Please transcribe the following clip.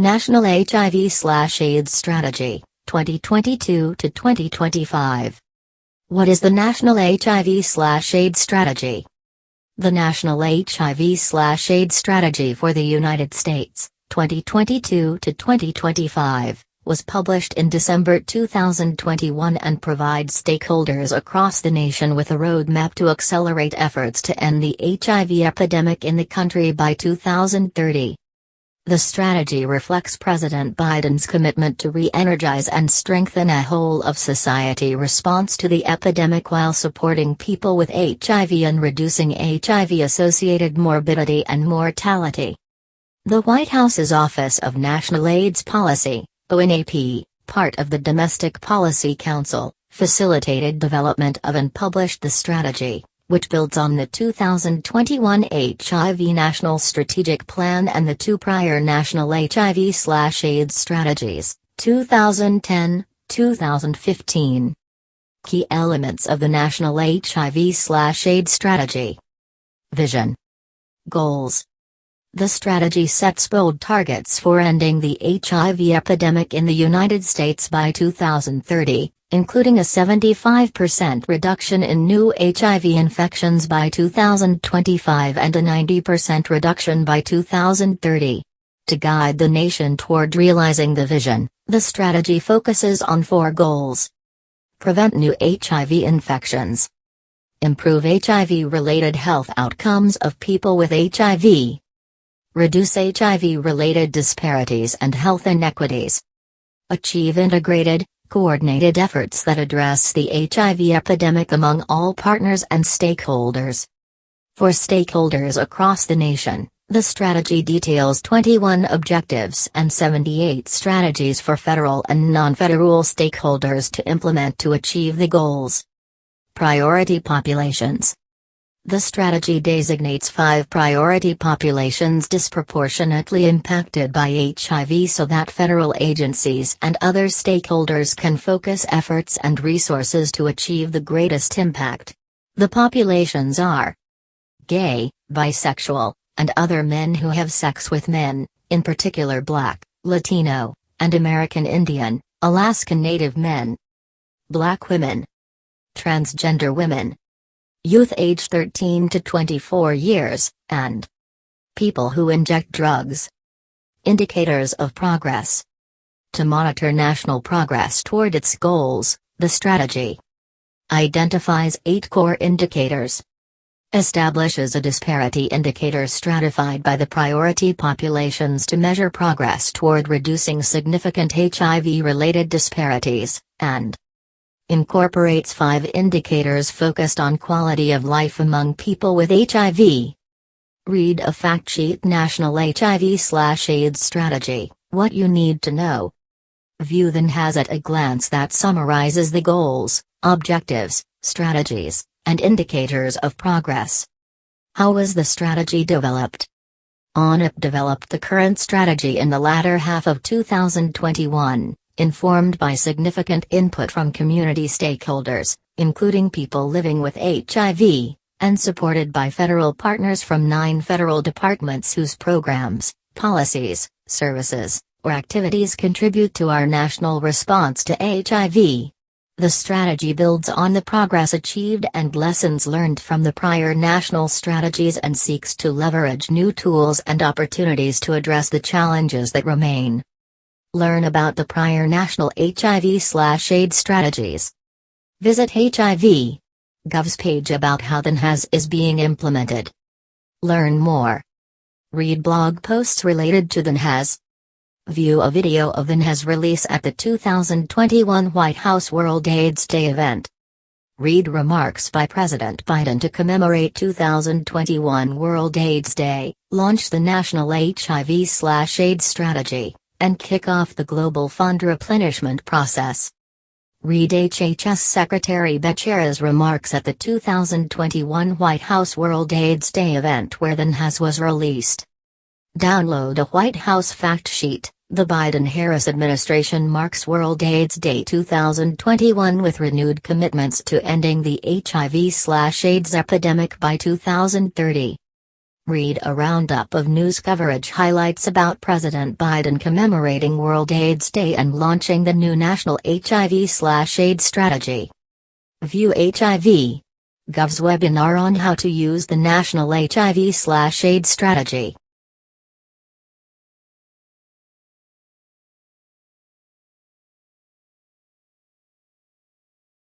National HIV/AIDS Strategy, 2022 to 2025. What is the National HIV/AIDS Strategy? The National HIV/AIDS Strategy for the United States, 2022 to 2025, was published in December 2021 and provides stakeholders across the nation with a roadmap to accelerate efforts to end the HIV epidemic in the country by 2030. The strategy reflects President Biden's commitment to re-energize and strengthen a whole-of-society response to the epidemic while supporting people with HIV and reducing HIV-associated morbidity and mortality. The White House's Office of National AIDS Policy, ONAP, part of the Domestic Policy Council, facilitated development of and published the strategy, which builds on the 2021 HIV National Strategic Plan and the two prior National HIV/AIDS strategies, 2010-2015. Key elements of the National HIV/AIDS strategy. Vision. Goals. The strategy sets bold targets for ending the HIV epidemic in the United States by 2030, including a 75% reduction in new HIV infections by 2025 and a 90% reduction by 2030. To guide the nation toward realizing the vision, the strategy focuses on four goals. Prevent new HIV infections. Improve HIV-related health outcomes of people with HIV. Reduce HIV-related disparities and health inequities. Achieve integrated, coordinated efforts that address the HIV epidemic among all partners and stakeholders. For stakeholders across the nation, the strategy details 21 objectives and 78 strategies for federal and non-federal stakeholders to implement to achieve the goals. Priority populations. The strategy designates 5 priority populations disproportionately impacted by HIV so that federal agencies and other stakeholders can focus efforts and resources to achieve the greatest impact. The populations are gay, bisexual, and other men who have sex with men, in particular Black, Latino, and American Indian, Alaskan Native men. Black women. Transgender women. Youth age 13 to 24 years, and people who inject drugs. Indicators of progress. To monitor national progress toward its goals, the strategy identifies 8 core indicators. Establishes a disparity indicator stratified by the priority populations to measure progress toward reducing significant HIV-related disparities, and incorporates 5 indicators focused on quality of life among people with HIV. Read a fact sheet. National HIV/AIDS Strategy, What You Need to Know. View then has at a glance that summarizes the goals, objectives, strategies, and indicators of progress. How was the strategy developed? ONAP developed the current strategy in the latter half of 2021. Informed by significant input from community stakeholders, including people living with HIV, and supported by federal partners from 9 federal departments whose programs, policies, services, or activities contribute to our national response to HIV. The strategy builds on the progress achieved and lessons learned from the prior national strategies and seeks to leverage new tools and opportunities to address the challenges that remain. Learn about the prior national HIV/AIDS strategies. Visit HIV.gov's page about how the NHAS is being implemented. Learn more. Read blog posts related to the NHAS. View a video of the NHAS release at the 2021 White House World AIDS Day event. Read remarks by President Biden to commemorate 2021 World AIDS Day, launch the National HIV/AIDS strategy, and kick off the Global Fund replenishment process. Read HHS Secretary Becerra's remarks at the 2021 White House World AIDS Day event where the NHAS was released. Download a White House fact sheet. The Biden-Harris administration marks World AIDS Day 2021 with renewed commitments to ending the HIV/AIDS epidemic by 2030. Read a roundup of news coverage highlights about President Biden commemorating World AIDS Day and launching the new National HIV/AIDS Strategy. View HIV. Gov's webinar on how to use the National HIV/AIDS Strategy.